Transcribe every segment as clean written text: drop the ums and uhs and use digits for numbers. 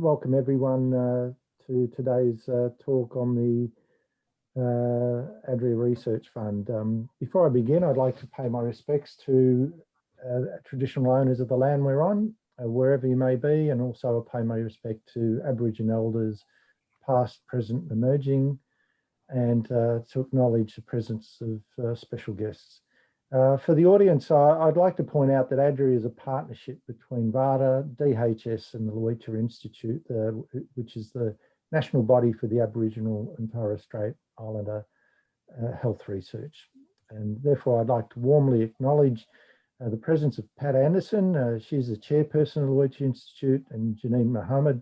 welcome everyone to today's talk on the ADRIA Research Fund. Before I begin, I'd like to pay my respects to traditional owners of the land we're on, wherever you may be, and also pay my respect to Aboriginal elders, past, present, and emerging, and to acknowledge the presence of special guests. For the audience, I'd like to point out that ADRIA is a partnership between VADA, DHS and the Luicha Institute, which is the national body for the Aboriginal and Torres Strait Islander health research. And therefore, I'd like to warmly acknowledge the presence of Pat Anderson. She's the chairperson of the Luicha Institute, and Janine Mohammed,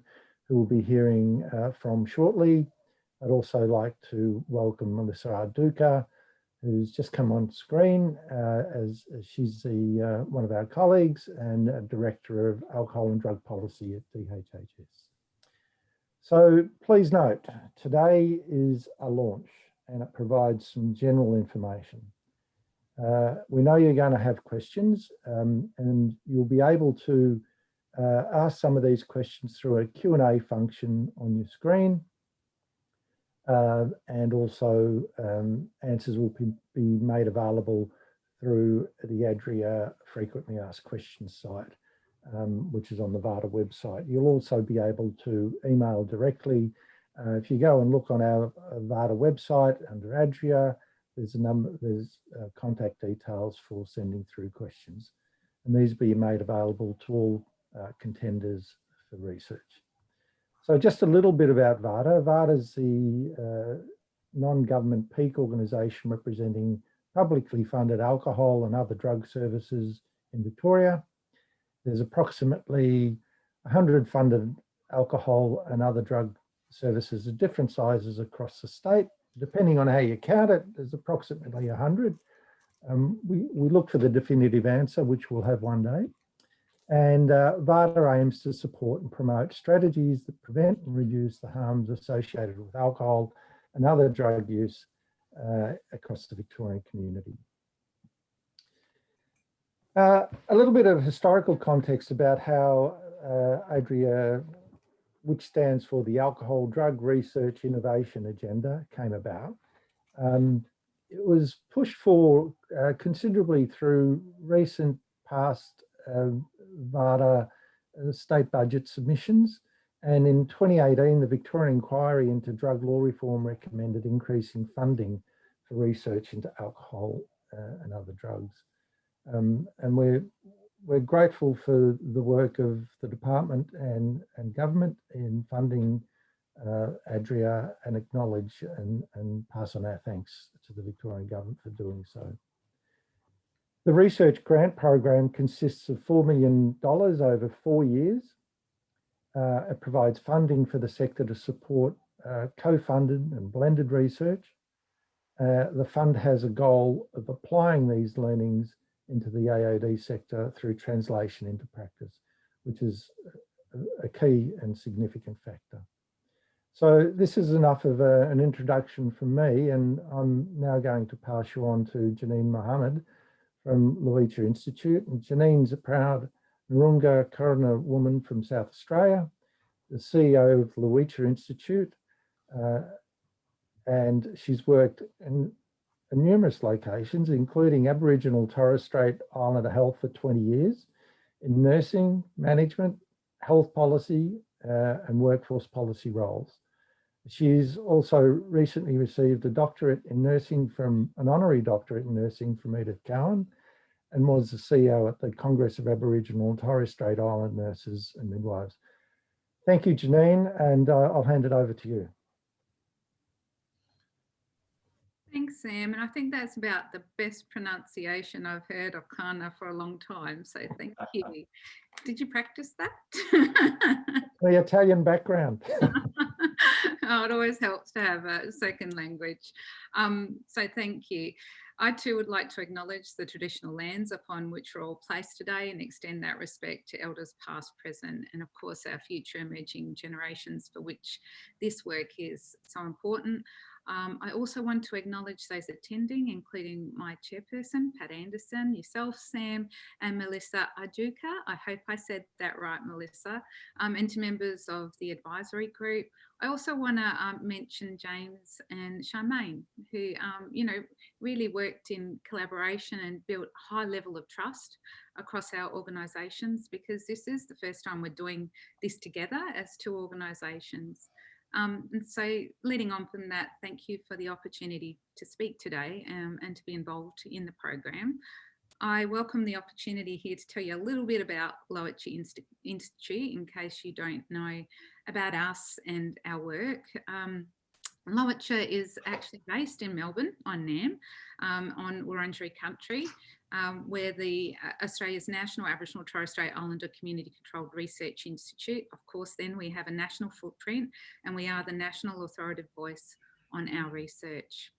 who we'll be hearing from shortly. I'd also like to welcome Melissa Arduka, who's just come on screen as she's one of our colleagues and a Director of Alcohol and Drug Policy at DHHS. So please note, today is a launch and it provides some general information. We know you're going to have questions and you'll be able to ask some of these questions through a Q&A function on your screen. And also answers will be made available through the ADRIA Frequently Asked Questions site, which is on the VADA website. You'll also be able to email directly. If you go and look on our VADA website under ADRIA, there's contact details for sending through questions. And these will be made available to all contenders for research. So just a little bit about VADA. VADA is the non-government peak organisation representing publicly funded alcohol and other drug services in Victoria. There's approximately 100 funded alcohol and other drug services of different sizes across the state. Depending on how you count it, there's approximately 100. We look for the definitive answer, which we'll have one day. And VADA aims to support and promote strategies that prevent and reduce the harms associated with alcohol and other drug use across the Victorian community. A little bit of historical context about how ADRIA, which stands for the Alcohol Drug Research Innovation Agenda, came about. It was pushed for considerably through recent past VADA state budget submissions, and in 2018 the Victorian inquiry into drug law reform recommended increasing funding for research into alcohol and other drugs, and we're grateful for the work of the department and government in funding ADRIA, and acknowledge and pass on our thanks to the Victorian government for doing so. The research grant program consists of $4 million over 4 years. It provides funding for the sector to support co-funded and blended research. The fund has a goal of applying these learnings into the AOD sector through translation into practice, which is a key and significant factor. So this is enough of an introduction from me, and I'm now going to pass you on to Janine Mohammed from Luicha Institute. And Janine's a proud Noongar Kurrina woman from South Australia, the CEO of Luicha Institute, and she's worked in numerous locations, including Aboriginal Torres Strait Islander health for 20 years, in nursing, management, health policy, and workforce policy roles. She's also recently received a doctorate in nursing from, an honorary doctorate in nursing from Edith Cowan, and was the CEO at the Congress of Aboriginal and Torres Strait Islander Nurses and Midwives. Thank you, Janine, and I'll hand it over to you. Thanks, Sam, and I think that's about the best pronunciation I've heard of Kana for a long time, so thank you. Did you practice that? The Italian background. Oh, it always helps to have a second language. So thank you. I too would like to acknowledge the traditional lands upon which we're all placed today and extend that respect to elders past, present, and of course our future emerging generations for which this work is so important. I also want to acknowledge those attending, including my chairperson, Pat Anderson, yourself, Sam, and Melissa Aduka. I hope I said that right, Melissa, and to members of the advisory group. I also want to mention James and Charmaine, who, really worked in collaboration and built a high level of trust across our organisations, because this is the first time we're doing this together as two organisations. And so leading on from that, thank you for the opportunity to speak today and to be involved in the program. I welcome the opportunity here to tell you a little bit about Lowacha Institute in case you don't know about us and our work. Lowacha is actually based in Melbourne on NAM, on Wurundjeri country, where the Australia's National Aboriginal and Torres Strait Islander Community Controlled Research Institute. Of course, then we have a national footprint and we are the national authoritative voice on our research.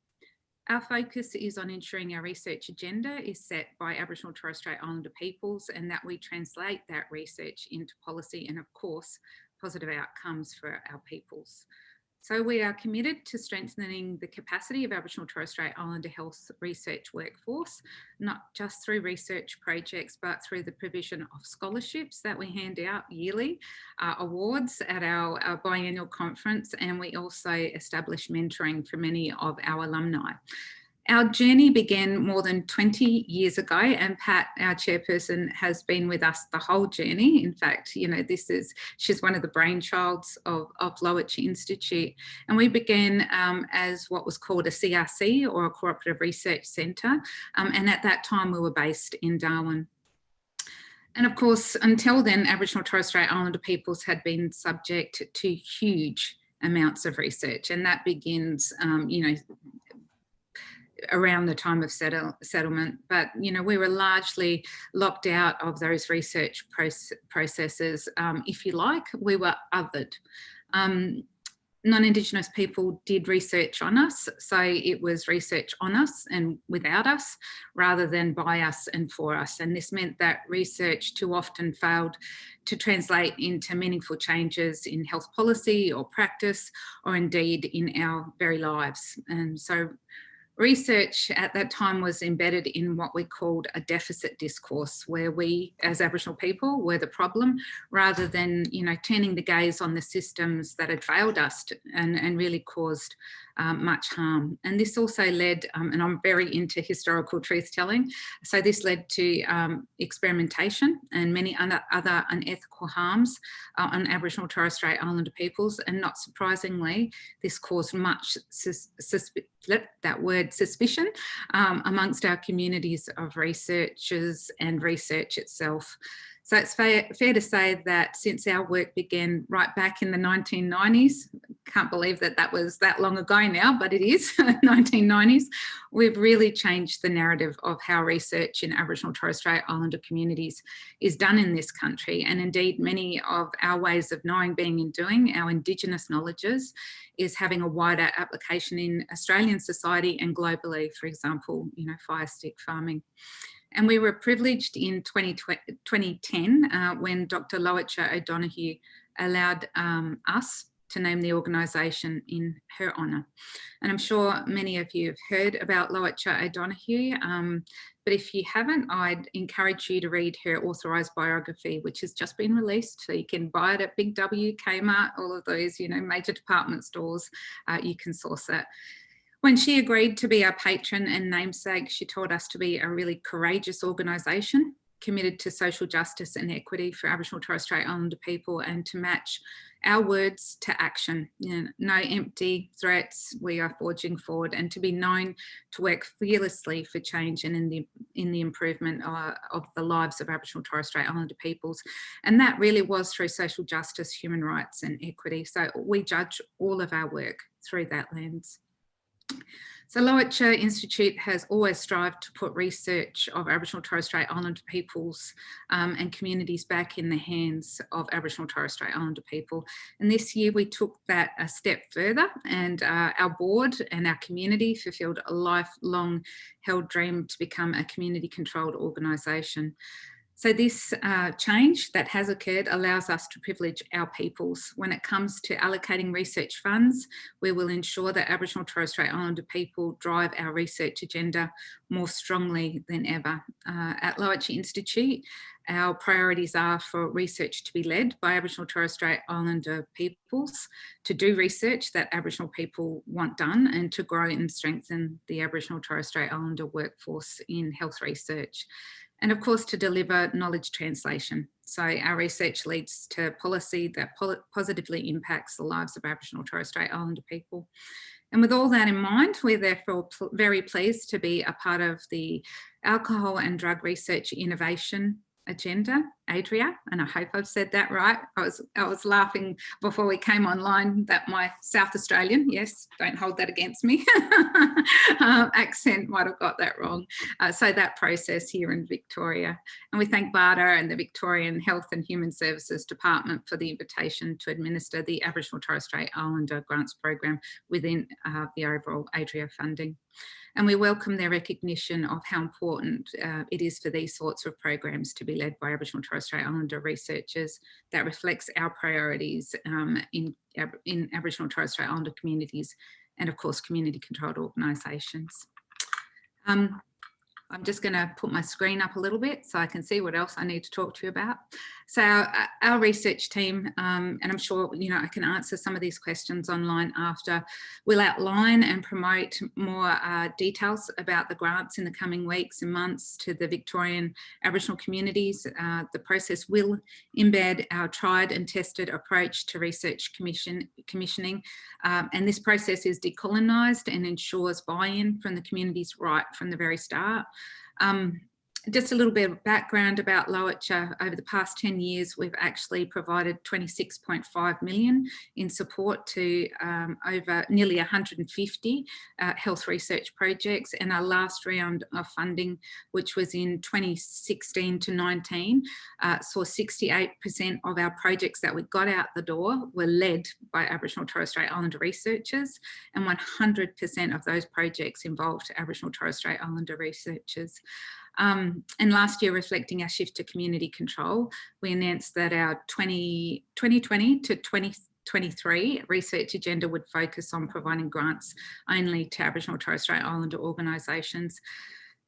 Our focus is on ensuring our research agenda is set by Aboriginal and Torres Strait Islander peoples, and that we translate that research into policy and, of course, positive outcomes for our peoples. So we are committed to strengthening the capacity of Aboriginal and Torres Strait Islander health research workforce, not just through research projects, but through the provision of scholarships that we hand out yearly, awards at our biannual conference, and we also establish mentoring for many of our alumni. Our journey began more than 20 years ago, and Pat, our chairperson, has been with us the whole journey. In fact, she's one of the brainchilds of Lowacha Institute. And we began as what was called a CRC, or a Cooperative Research Centre. And at that time, we were based in Darwin. And of course, until then, Aboriginal and Torres Strait Islander peoples had been subject to huge amounts of research. And that begins, around the time of settlement, but we were largely locked out of those research processes. If you like, we were othered. Non-Indigenous people did research on us, so it was research on us and without us, rather than by us and for us. And this meant that research too often failed to translate into meaningful changes in health policy or practice, or indeed in our very lives. And so research at that time was embedded in what we called a deficit discourse, where we as Aboriginal people were the problem, rather than turning the gaze on the systems that had failed us and really caused much harm. And this also led, and I'm very into historical truth telling, so this led to experimentation and many other unethical harms on Aboriginal and Torres Strait Islander peoples. And not surprisingly, this caused much suspicion amongst our communities of researchers and research itself. So it's fair to say that since our work began right back in the 1990s, can't believe that was that long ago now, but it is, 1990s, we've really changed the narrative of how research in Aboriginal and Torres Strait Islander communities is done in this country. And indeed, many of our ways of knowing, being and doing, our Indigenous knowledges, is having a wider application in Australian society and globally, for example, fire stick farming. And we were privileged in 2010 when Dr. Lowacha O'Donoghue allowed us to name the organisation in her honour. And I'm sure many of you have heard about Lowacha O'Donoghue, but if you haven't, I'd encourage you to read her authorised biography, which has just been released. So you can buy it at Big W, Kmart, all of those, major department stores, you can source it. When she agreed to be our patron and namesake, she told us to be a really courageous organisation, committed to social justice and equity for Aboriginal and Torres Strait Islander people, and to match our words to action. No empty threats, we are forging forward, and to be known to work fearlessly for change and in the improvement of the lives of Aboriginal and Torres Strait Islander peoples. And that really was through social justice, human rights and equity. So we judge all of our work through that lens. So Lowacha Institute has always strived to put research of Aboriginal and Torres Strait Islander peoples and communities back in the hands of Aboriginal and Torres Strait Islander people. And this year we took that a step further, and our board and our community fulfilled a lifelong held dream to become a community controlled organisation. So this change that has occurred allows us to privilege our peoples. When it comes to allocating research funds, we will ensure that Aboriginal and Torres Strait Islander people drive our research agenda more strongly than ever. At Lowacha Institute, our priorities are for research to be led by Aboriginal and Torres Strait Islander peoples, to do research that Aboriginal people want done, and to grow and strengthen the Aboriginal and Torres Strait Islander workforce in health research. And of course, to deliver knowledge translation. So our research leads to policy that positively impacts the lives of Aboriginal and Torres Strait Islander people. And with all that in mind, we're therefore very pleased to be a part of the Alcohol and Drug Research Innovation Agenda, ADRIA, and I hope I've said that right. I was laughing before we came online that my South Australian, yes, don't hold that against me, accent might have got that wrong. So that process here in Victoria. And we thank BARDA and the Victorian Health and Human Services Department for the invitation to administer the Aboriginal and Torres Strait Islander Grants Program within the overall ADRIA funding. And we welcome their recognition of how important it is for these sorts of programs to be led by Aboriginal and Torres Strait Islander researchers that reflects our priorities in Aboriginal and Torres Strait Islander communities and of course community controlled organisations. I'm just going to put my screen up a little bit so I can see what else I need to talk to you about. So our research team, and I'm sure I can answer some of these questions online after, will outline and promote more details about the grants in the coming weeks and months to the Victorian Aboriginal communities. The process will embed our tried and tested approach to research commissioning, and this process is decolonised and ensures buy-in from the communities right from the very start. Just a little bit of background about Lowacha. Over the past 10 years, we've actually provided 26.5 million in support to over nearly 150 health research projects, and our last round of funding, which was in 2016 to 19, saw 68% of our projects that we got out the door were led by Aboriginal and Torres Strait Islander researchers, and 100% of those projects involved Aboriginal and Torres Strait Islander researchers. And last year, reflecting our shift to community control, we announced that our 2020 to 2023 research agenda would focus on providing grants only to Aboriginal and Torres Strait Islander organisations.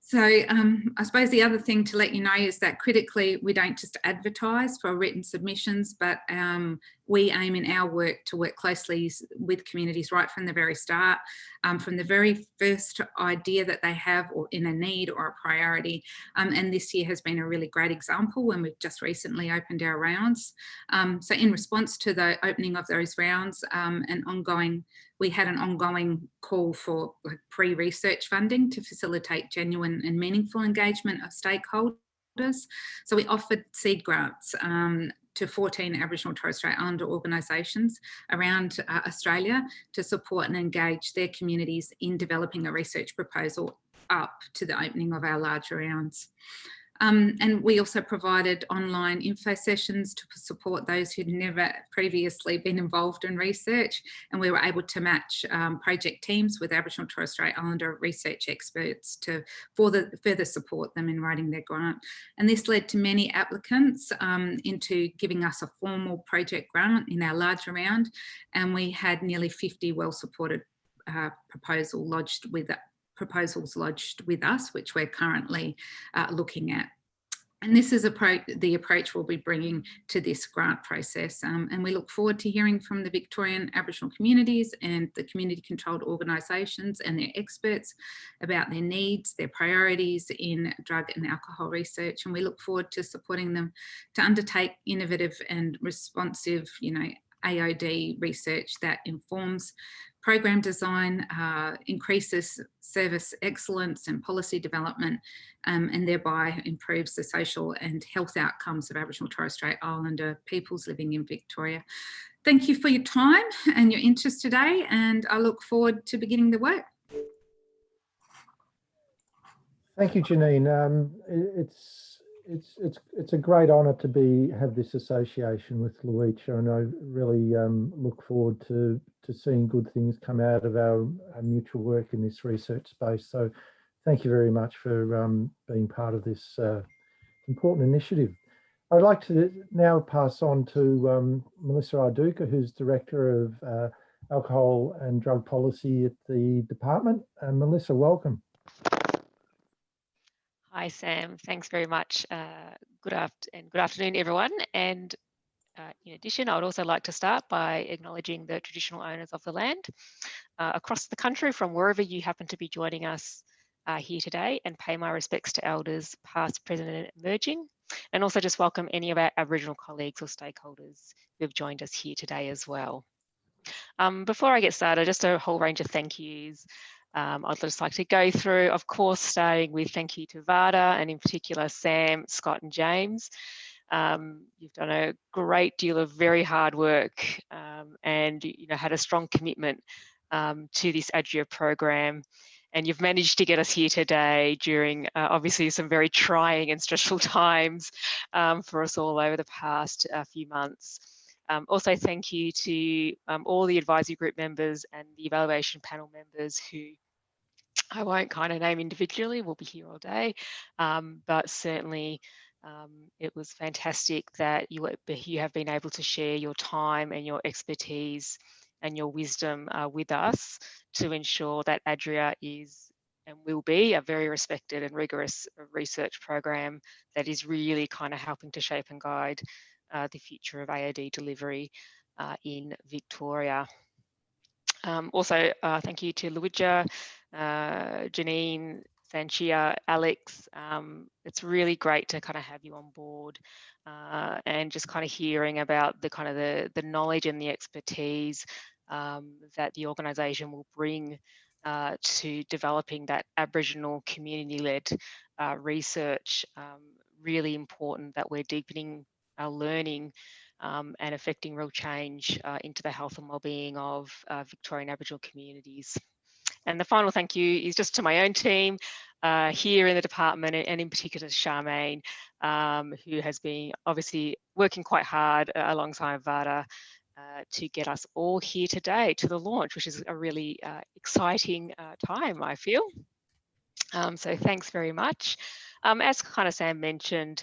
So I suppose the other thing to let you know is that critically, we don't just advertise for written submissions, but we aim in our work to work closely with communities right from the very start, from the very first idea that they have or in a need or a priority. And this year has been a really great example when we've just recently opened our rounds. So in response to the opening of those rounds, we had an ongoing call for pre-research funding to facilitate genuine and meaningful engagement of stakeholders. So we offered seed grants to 14 Aboriginal and Torres Strait Islander organisations around Australia to support and engage their communities in developing a research proposal up to the opening of our larger rounds. And we also provided online info sessions to support those who'd never previously been involved in research, and we were able to match project teams with Aboriginal and Torres Strait Islander research experts to further support them in writing their grant. And this led to many applicants into giving us a formal project grant in our larger round, and we had nearly 50 well-supported proposals lodged with us, which we're currently looking at. And this is the approach we'll be bringing to this grant process. And we look forward to hearing from the Victorian Aboriginal communities and the community controlled organisations and their experts about their needs, their priorities in drug and alcohol research. And we look forward to supporting them to undertake innovative and responsive, AOD research that informs program design, increases service excellence and policy development, and thereby improves the social and health outcomes of Aboriginal and Torres Strait Islander peoples living in Victoria. Thank you for your time and your interest today, and I look forward to beginning the work. Thank you, Janine. It's a great honour to have this association with Lowacha, and I really look forward to seeing good things come out of our mutual work in this research space. So, thank you very much for being part of this important initiative. I'd like to now pass on to Melissa Arduka, who's Director of Alcohol and Drug Policy at the department. Melissa, welcome. Hi, Sam. Thanks very much. Good afternoon, everyone. And in addition, I would also like to start by acknowledging the traditional owners of the land across the country from wherever you happen to be joining us here today, and pay my respects to elders past, present and emerging, and also just welcome any of our Aboriginal colleagues or stakeholders who have joined us here today as well. Before I get started, just a whole range of thank yous. I'd just like to go through, of course, starting with thank you to VADA, and in particular Sam, Scott and James. You've done a great deal of very hard work and had a strong commitment to this ADRIA program, and you've managed to get us here today during obviously some very trying and stressful times for us all over the past few months. Also, thank you to all the advisory group members and the evaluation panel members who I won't kind of name individually, we'll be here all day, but certainly it was fantastic that you have been able to share your time and your expertise and your wisdom with us to ensure that ADRIA is and will be a very respected and rigorous research program that is really kind of helping to shape and guide the future of AOD delivery in Victoria. Also, thank you to Luija, Janine, Sanchia, Alex. It's really great to kind of have you on board and just kind of hearing about the kind of the knowledge and the expertise that the organisation will bring to developing that Aboriginal community-led research. Really important that we're deepening our learning and affecting real change into the health and wellbeing of Victorian Aboriginal communities. And the final thank you is just to my own team here in the department, and in particular to Charmaine, who has been obviously working quite hard alongside VADA to get us all here today to the launch, which is a really exciting time, I feel. So thanks very much. As kind of Sam mentioned,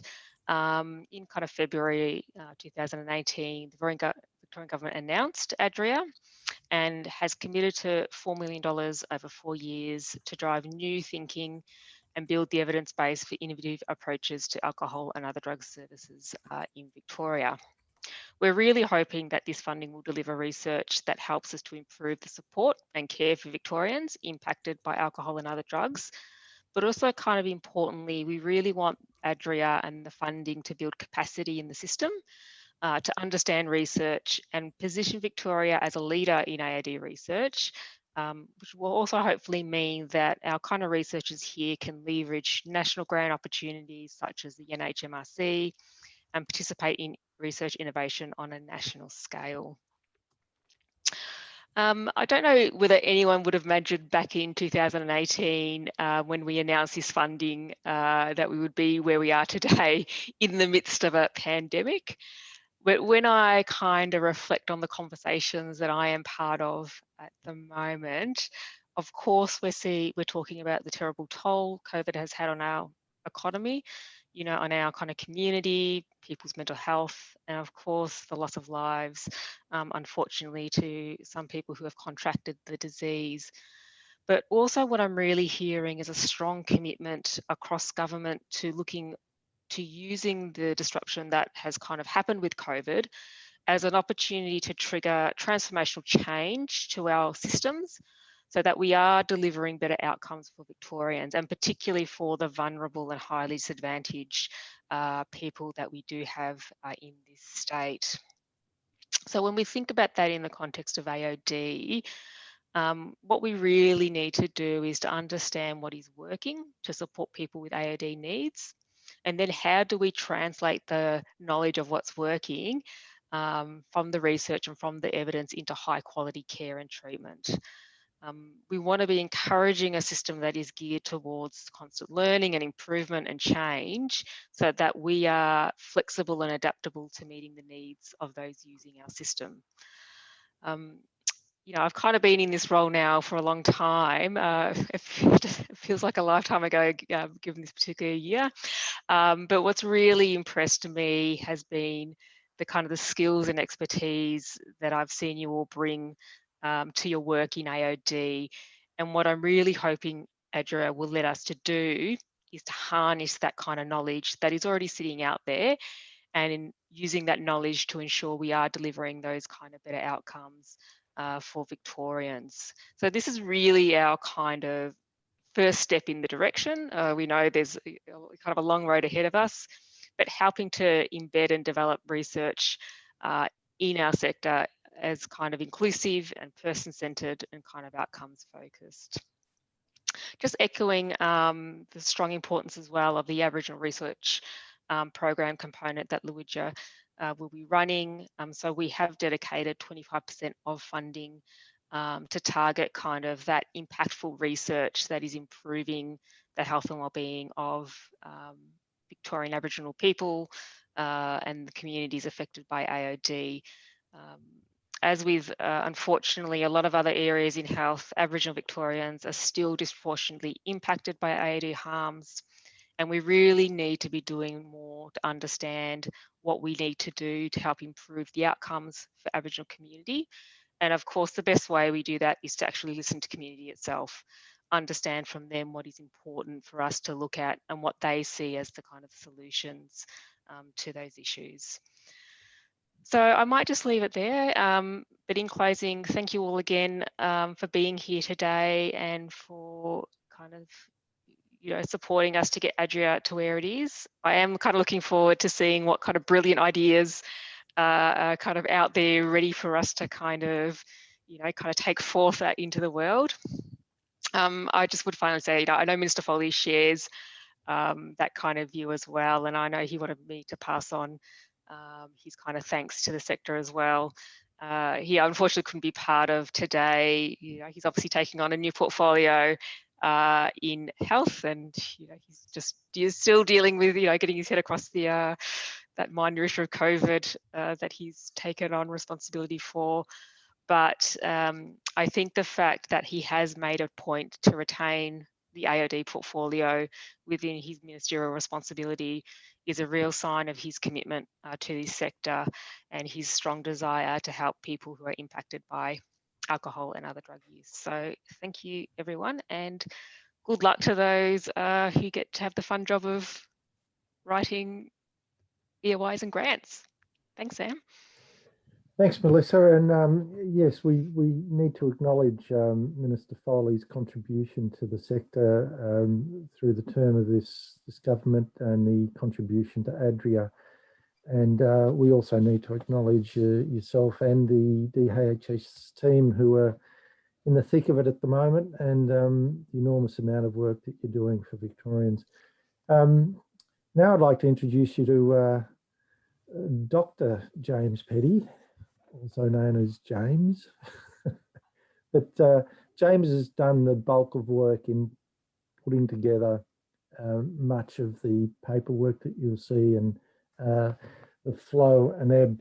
in kind of February 2018, the Victorian government announced ADRIA and has committed to $4 million over 4 years to drive new thinking and build the evidence base for innovative approaches to alcohol and other drug services in Victoria. We're really hoping that this funding will deliver research that helps us to improve the support and care for Victorians impacted by alcohol and other drugs. But also, kind of importantly, we really want ADRIA and the funding to build capacity in the system to understand research and position Victoria as a leader in AOD research, which will also hopefully mean that our kind of researchers here can leverage national grant opportunities such as the NHMRC and participate in research innovation on a national scale. I don't know whether anyone would have imagined back in 2018 when we announced this funding that we would be where we are today in the midst of a pandemic. But when I kind of reflect on the conversations that I am part of at the moment, of course, we're talking about the terrible toll COVID has had on our economy, on our kind of community, people's mental health, and of course, the loss of lives, unfortunately, to some people who have contracted the disease. But also what I'm really hearing is a strong commitment across government to using the disruption that has kind of happened with COVID as an opportunity to trigger transformational change to our systems so that we are delivering better outcomes for Victorians, and particularly for the vulnerable and highly disadvantaged people that we do have in this state. So when we think about that in the context of AOD, what we really need to do is to understand what is working to support people with AOD needs. And then how do we translate the knowledge of what's working from the research and from the evidence into high quality care and treatment. We want to be encouraging a system that is geared towards constant learning and improvement and change so that we are flexible and adaptable to meeting the needs of those using our system. I've kind of been in this role now for a long time. It feels like a lifetime ago, given this particular year. But what's really impressed me has been the skills and expertise that I've seen you all bring to your work in AOD. And what I'm really hoping ADRIA will let us to do is to harness that kind of knowledge that is already sitting out there, and in using that knowledge to ensure we are delivering those kind of better outcomes for Victorians. So this is really our kind of first step in the direction. We know there's kind of a long road ahead of us, but helping to embed and develop research in our sector as kind of inclusive and person-centered and kind of outcomes focused. Just echoing the strong importance as well of the Aboriginal research program component that Luija will be running. So we have dedicated 25% of funding to target kind of that impactful research that is improving the health and wellbeing of Victorian Aboriginal people and the communities affected by AOD. As with, unfortunately, a lot of other areas in health, Aboriginal Victorians are still disproportionately impacted by AOD harms. And we really need to be doing more to understand what we need to do to help improve the outcomes for Aboriginal community. And of course, the best way we do that is to actually listen to community itself, understand from them what is important for us to look at and what they see as the kind of solutions to those issues. So I might just leave it there. But in closing, thank you all again for being here today and for kind of supporting us to get ADRIA to where it is. I am kind of looking forward to seeing what kind of brilliant ideas are kind of out there ready for us to kind of take forth that into the world. I just would finally say, I know Minister Foley shares that kind of view as well, and I know he wanted me to pass on his kind of thanks to the sector as well. He unfortunately couldn't be part of today. He's obviously taking on a new portfolio in health, and he's still dealing with getting his head across the that minor issue of COVID that he's taken on responsibility for. But I think the fact that he has made a point to retain the AOD portfolio within his ministerial responsibility is a real sign of his commitment to this sector and his strong desire to help people who are impacted by alcohol and other drug use. So thank you, everyone, and good luck to those who get to have the fun job of writing EOIs and grants. Thanks, Sam. Thanks, Melissa. And yes, we need to acknowledge Minister Foley's contribution to the sector through the term of this government and the contribution to ADRIA. And we also need to acknowledge yourself and the DHS team who are in the thick of it at the moment, and the enormous amount of work that you're doing for Victorians. Now I'd like to introduce you to Dr. James Petty, also known as James. But James has done the bulk of work in putting together much of the paperwork that you'll see, and the flow and ebb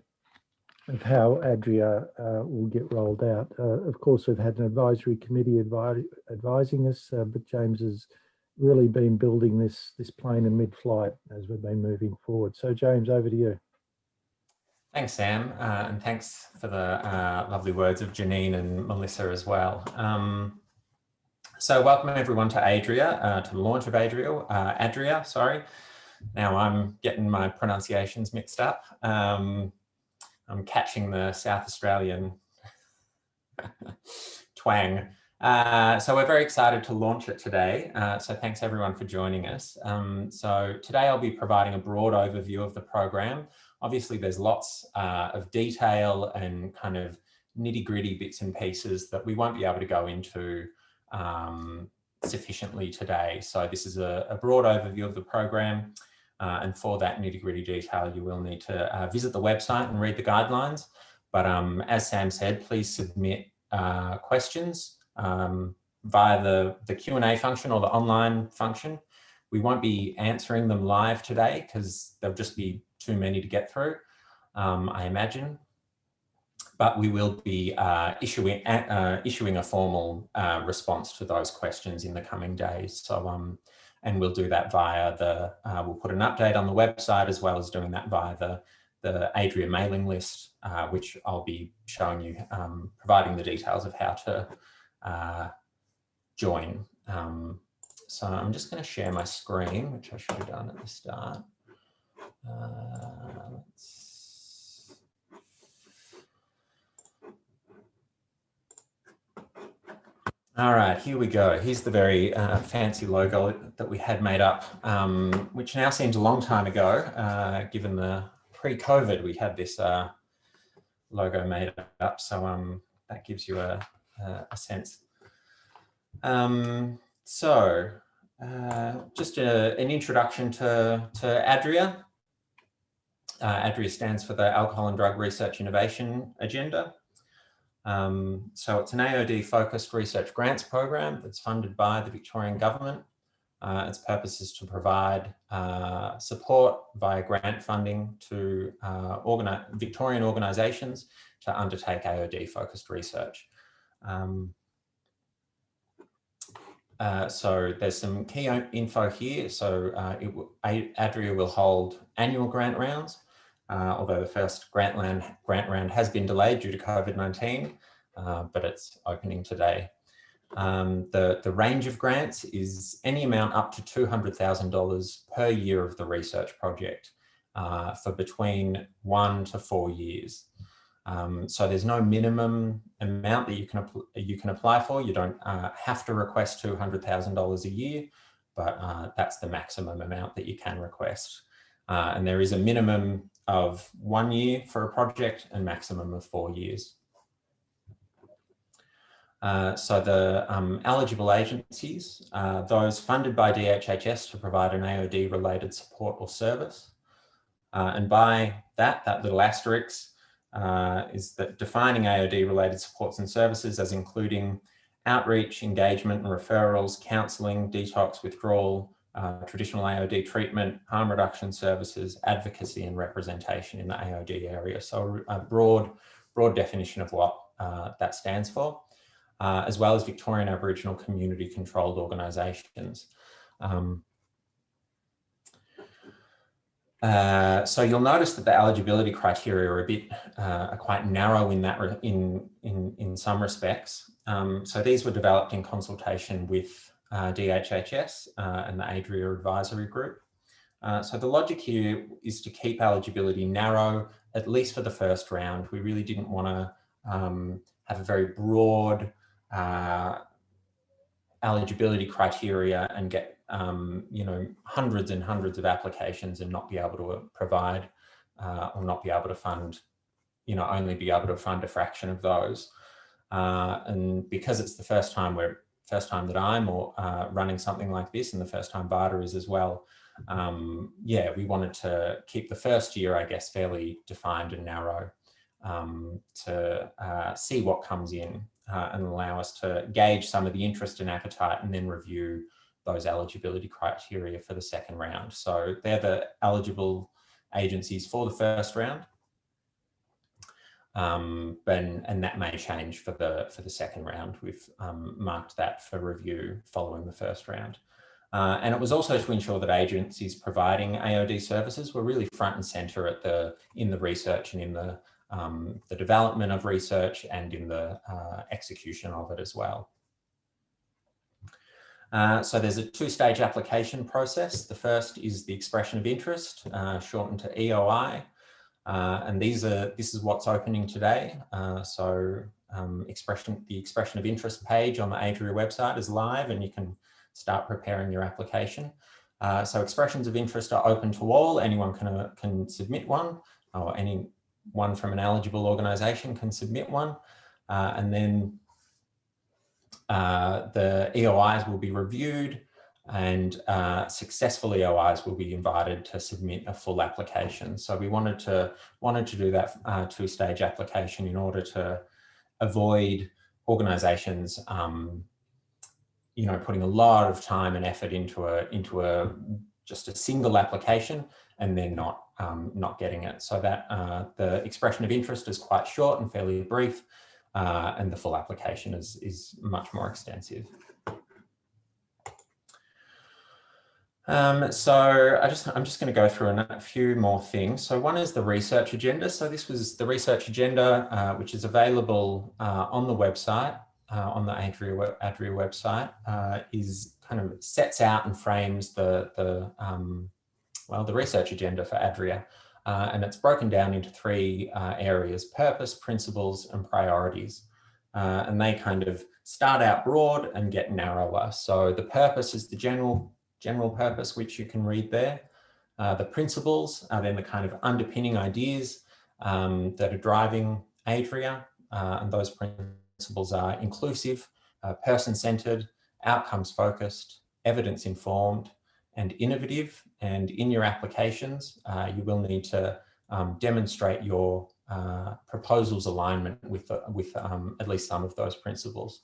of how ADRIA will get rolled out. Of course, we've had an advisory committee advising us, but James has really been building this plane in mid-flight as we've been moving forward. So James, over to you. Thanks, Sam, and thanks for the lovely words of Janine and Melissa as well. So welcome everyone to ADRIA, to the launch of ADRIA, sorry. Now I'm getting my pronunciations mixed up. I'm catching the South Australian twang. So we're very excited to launch it today. So thanks everyone for joining us. So today I'll be providing a broad overview of the program. Obviously there's lots of detail and kind of nitty-gritty bits and pieces that we won't be able to go into sufficiently today. So this is a broad overview of the program. And for that nitty-gritty detail, you will need to visit the website and read the guidelines. But as Sam said, please submit questions via the Q&A function or the online function. We won't be answering them live today because there'll just be too many to get through, I imagine. but we will be issuing a formal response to those questions in the coming days. So, and we'll do that via we'll put an update on the website, as well as doing that via the ADRIA mailing list, which I'll be showing you, providing the details of how to join. So I'm just going to share my screen, which I should have done at the start. All right, here we go. Here's the very fancy logo that we had made up, which now seems a long time ago, given the pre-COVID, we had this logo made up. So that gives you a sense. So just an introduction to ADRIA. ADRIA stands for the Alcohol and Drug Research Innovation Agenda. So it's an AOD-focused research grants program that's funded by the Victorian government. Its purpose is to provide support via grant funding to Victorian organisations to undertake AOD-focused research. So there's some key info here. So ADRIA will hold annual grant rounds, although the first grant round has been delayed due to COVID-19, but it's opening today. The range of grants is any amount up to $200,000 per year of the research project for between 1 to 4 years. So there's no minimum amount that you can apply for. You don't have to request $200,000 a year, but that's the maximum amount that you can request. And there is a minimum of 1 year for a project and maximum of 4 years. So the eligible agencies, those funded by DHHS to provide an AOD-related support or service. And by that little asterisk is that defining AOD-related supports and services as including outreach, engagement and referrals, counselling, detox, withdrawal, traditional AOD treatment, harm reduction services, advocacy and representation in the AOD area. So a broad definition of what that stands for, as well as Victorian Aboriginal community controlled organisations. So you'll notice that the eligibility criteria are quite narrow in that in some respects. So these were developed in consultation with DHHS and the ADRIA advisory group. So the logic here is to keep eligibility narrow, at least for the first round. We really didn't want to have a very broad eligibility criteria and get hundreds and hundreds of applications and not be able to provide or not be able to fund, only be able to fund a fraction of those. And because it's the first time that I'm running something like this, and the first time VADA is as well, we wanted to keep the first year, I guess, fairly defined and narrow to see what comes in and allow us to gauge some of the interest and appetite and then review those eligibility criteria for the second round. So they're the eligible agencies for the first round. And that may change for the second round. We've marked that for review following the first round. And it was also to ensure that agencies providing AOD services were really front and centre in the research and in the development of research and in the execution of it as well. So there's a two-stage application process. The first is the expression of interest, shortened to EOI. And this is what's opening today. So the expression of interest page on the ADRIA website is live and you can start preparing your application. So expressions of interest are open to all. Anyone can submit one, or anyone from an eligible organisation can submit one. And then the EOIs will be reviewed, and successful EOIs will be invited to submit a full application. So we wanted to do that two-stage application in order to avoid organisations, putting a lot of time and effort into a just a single application and then not getting it. So that the expression of interest is quite short and fairly brief, and the full application is much more extensive. So I'm just going to go through a few more things. So one is the research agenda. So this was the research agenda, which is available on the website, on the ADRIA website, is kind of sets out and frames the research agenda for ADRIA. And it's broken down into three areas: purpose, principles, and priorities. And they kind of start out broad and get narrower. So the purpose is the general purpose, which you can read there. The principles are then the kind of underpinning ideas that are driving ADRIA, and those principles are inclusive, person-centered, outcomes-focused, evidence-informed, and innovative. And in your applications, you will need to demonstrate your proposal's alignment with at least some of those principles.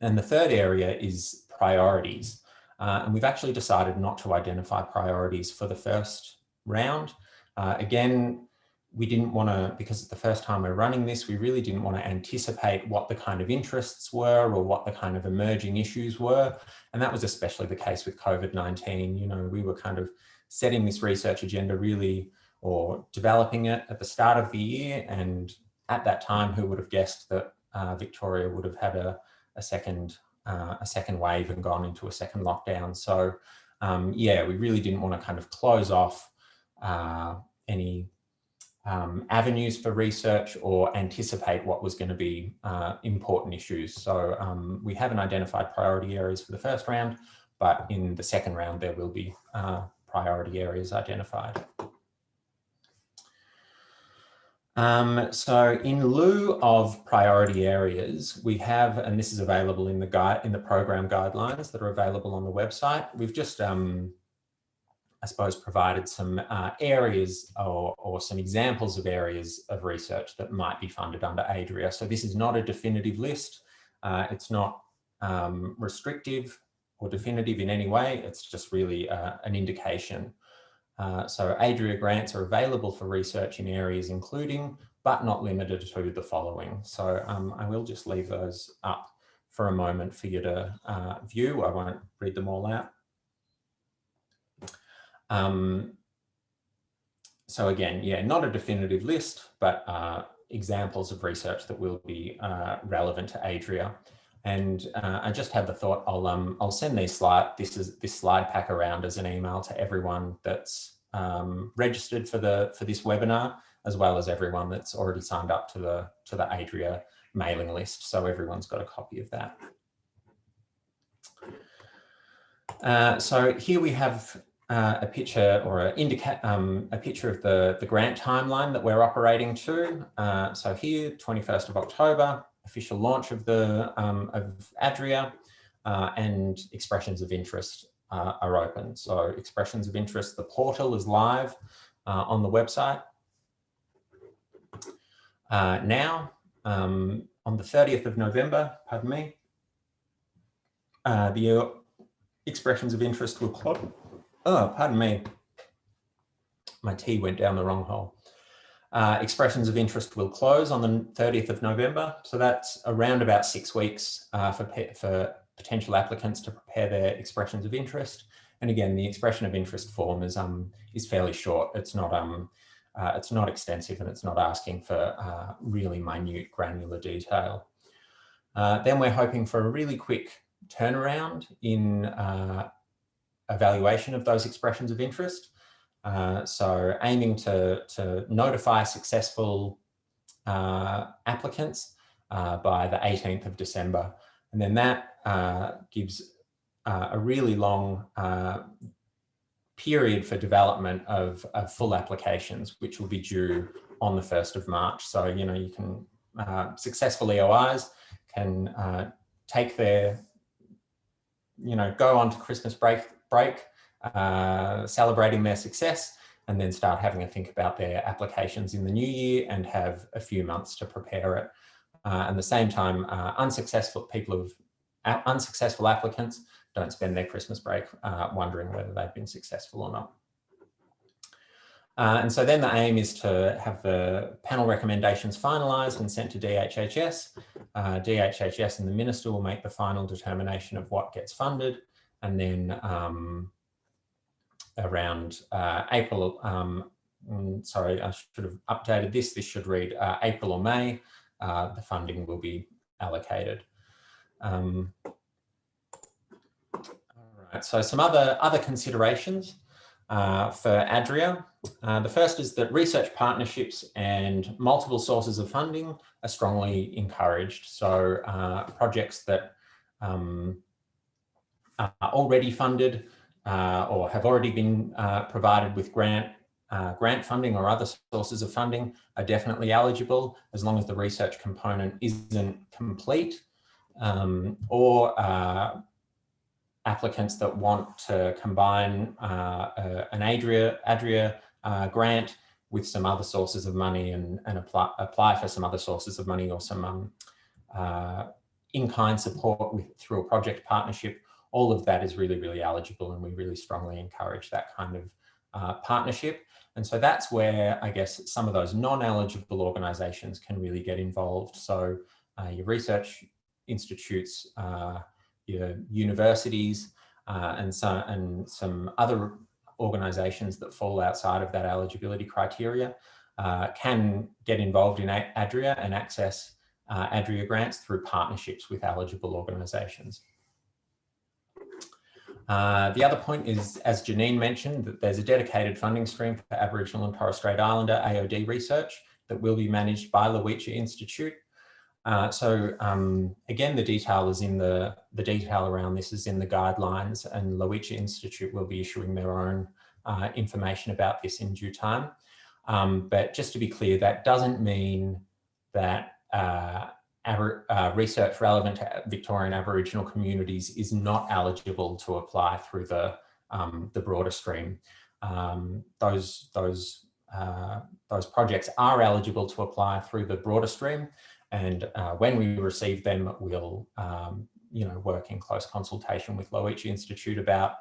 And the third area is priorities. And we've actually decided not to identify priorities for the first round. Again, we didn't want to, because it's the first time we're running this, we really didn't want to anticipate what the kind of interests were or what the kind of emerging issues were. And that was especially the case with COVID-19. You know, we were kind of setting this research agenda really, or developing it at the start of the year. And at that time, who would have guessed that Victoria would have had a second wave and gone into a second lockdown. So yeah, we really didn't want to kind of close off any avenues for research or anticipate what was going to be important issues. So we haven't identified priority areas for the first round, but in the second round, there will be priority areas identified. So in lieu of priority areas, we have, and this is available in the program guidelines that are available on the website, we've just, I suppose, provided some areas or some examples of areas of research that might be funded under ADRIA. So this is not a definitive list. It's not restrictive or definitive in any way. It's just really an indication. So ADRIA grants are available for research in areas including, but not limited to, the following. So I will just leave those up for a moment for you to view. I won't read them all out. So again, yeah, not a definitive list, but examples of research that will be relevant to ADRIA. And I just had the thought, I'll send this slide pack around as an email to everyone that's registered for this webinar, as well as everyone that's already signed up to the ADRIA mailing list. So everyone's got a copy of that. So here we have a picture or a picture of the grant timeline that we're operating to. So here, 21st of October, official launch of ADRIA, and expressions of interest are open. So expressions of interest, the portal is live on the website. Now, on the 30th of November, pardon me, the expressions of interest will close. Oh, pardon me. My tea went down the wrong hole. Expressions of interest will close on the 30th of November. So that's around about 6 weeks for potential applicants to prepare their expressions of interest. And again, the expression of interest form is fairly short. It's not extensive, and it's not asking for really minute granular detail. Then we're hoping for a really quick turnaround in evaluation of those expressions of interest. So aiming to notify successful applicants by the 18th of December. And then that gives a really long period for development of full applications, which will be due on the 1st of March. So, you know, you can, successful EOIs can take their, you know, go on to Christmas break, celebrating their success, and then start having a think about their applications in the new year and have a few months to prepare it. At the same time, unsuccessful applicants don't spend their Christmas break wondering whether they've been successful or not. And so then the aim is to have the panel recommendations finalised and sent to DHHS. DHHS and the Minister will make the final determination of what gets funded, and then around April, sorry, I should have updated this. This should read April or May, the funding will be allocated. All right, so some other considerations for ADRIA. The first is that research partnerships and multiple sources of funding are strongly encouraged. So projects that are already funded or have already been provided with grant funding or other sources of funding are definitely eligible, as long as the research component isn't complete, or applicants that want to combine an ADRIA grant with some other sources of money and apply for some other sources of money, or some in-kind support through a project partnership. All of that is really, really eligible, and we really strongly encourage that kind of partnership. And so that's where, I guess, some of those non-eligible organisations can really get involved. So your research institutes, your universities, and some other organisations that fall outside of that eligibility criteria can get involved in ADRIA and access ADRIA grants through partnerships with eligible organisations. The other point is, as Janine mentioned, that there's a dedicated funding stream for Aboriginal and Torres Strait Islander AOD research that will be managed by Lowicha Institute. Again, the detail is in the detail around this is in the guidelines, and Lowicha Institute will be issuing their own information about this in due time. But just to be clear, that doesn't mean that research relevant to Victorian Aboriginal communities is not eligible to apply through the broader stream. Those projects are eligible to apply through the broader stream, and when we receive them, we'll work in close consultation with Lowicha Institute about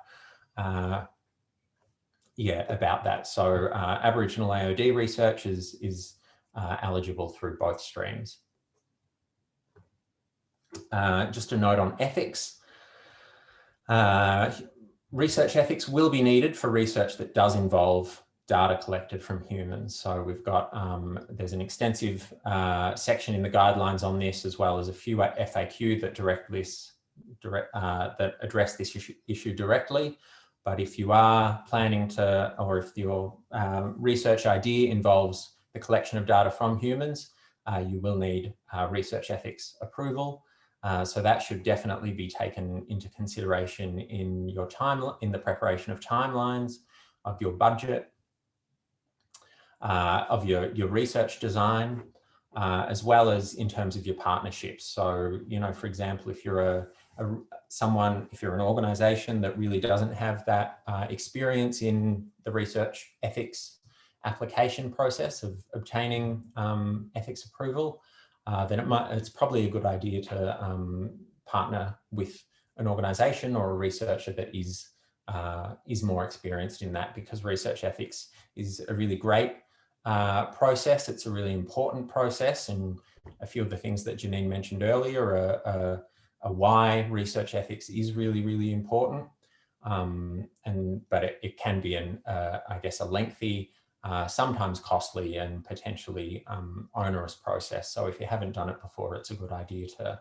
that. So Aboriginal AOD research is eligible through both streams. Just a note on ethics. Research ethics will be needed for research that does involve data collected from humans. So we've got, there's an extensive section in the guidelines on this, as well as a few FAQ that that address this issue directly. But if you are planning to, or if your research idea involves the collection of data from humans, you will need research ethics approval. So that should definitely be taken into consideration in your in the preparation of timelines, of your budget, of your research design, as well as in terms of your partnerships. So, for example, if you're if you're an organisation that really doesn't have that experience in the research ethics application process of obtaining ethics approval, then it's probably a good idea to partner with an organisation or a researcher that is more experienced in that, because research ethics is a really great process. It's a really important process, and a few of the things that Janine mentioned earlier are why research ethics is really, really important. But it can be I guess, a lengthy, sometimes costly and potentially onerous process. So if you haven't done it before, it's a good idea to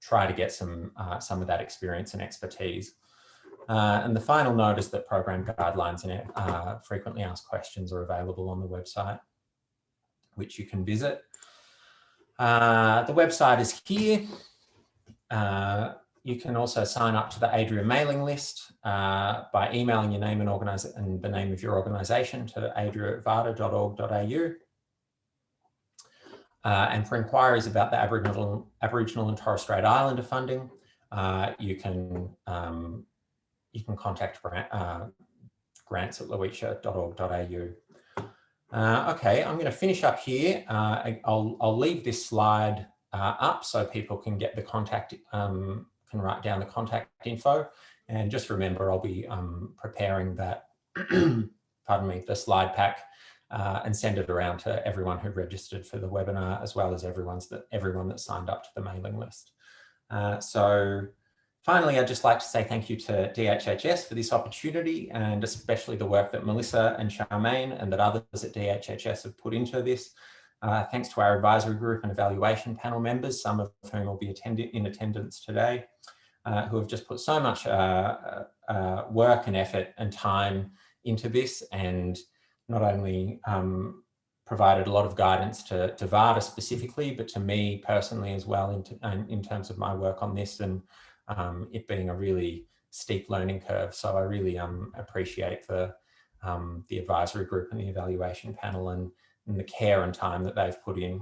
try to get some of that experience and expertise. And the final note is that program guidelines and frequently asked questions are available on the website, which you can visit. The website is here. You can also sign up to the ADRIA mailing list by emailing your name and the name of your organisation to adria@varda.org.au. And for inquiries about the Aboriginal and Torres Strait Islander funding, you can contact grants@lowicha.org.au. Okay, I'm going to finish up here. I'll leave this slide up so people can get the contact can write down the contact info. And just remember, I'll be preparing that, pardon me, the slide pack and send it around to everyone who registered for the webinar, as well as everyone that signed up to the mailing list. So finally, I'd just like to say thank you to DHHS for this opportunity, and especially the work that Melissa and Charmaine and that others at DHHS have put into this. Thanks to our advisory group and evaluation panel members, some of whom will be in attendance today, who have just put so much work and effort and time into this, and not only provided a lot of guidance to VADA specifically, but to me personally as well in terms of my work on this, and it being a really steep learning curve. So I really appreciate the advisory group and the evaluation panel and the care and time that they've put in.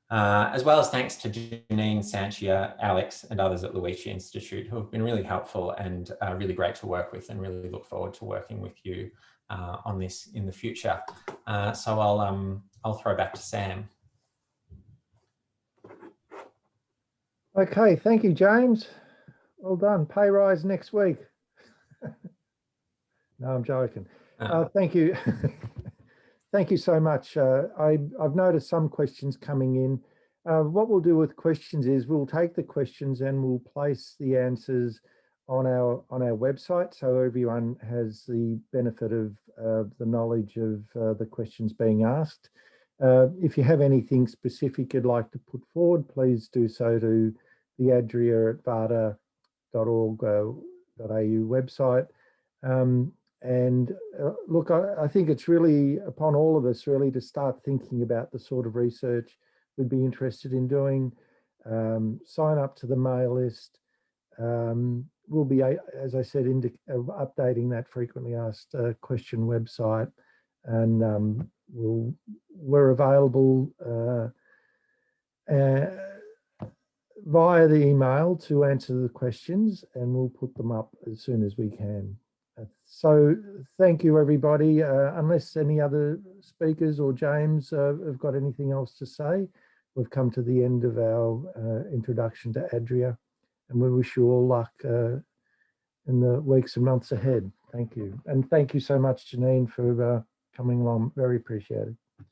As well as thanks to Janine, Sanchia, Alex and others at Luigi Institute who have been really helpful and really great to work with, and really look forward to working with you on this in the future. So I'll throw back to Sam. Okay, thank you, James. Well done. Pay rise next week. No, I'm joking. Thank you. Thank you so much. I've noticed some questions coming in. What we'll do with questions is we'll take the questions and we'll place the answers on our website, so everyone has the benefit of the knowledge of the questions being asked. If you have anything specific you'd like to put forward, please do so to the adria@vada.org.au website. And look, I think it's really upon all of us really to start thinking about the sort of research we'd be interested in doing. Sign up to the mail list. We'll be, as I said, updating that frequently asked question website, and we're available via the email to answer the questions, and we'll put them up as soon as we can. So thank you, everybody. Unless any other speakers or James have got anything else to say, we've come to the end of our introduction to ADRIA, and we wish you all luck in the weeks and months ahead. Thank you. And thank you so much, Janine, for coming along. Very appreciated.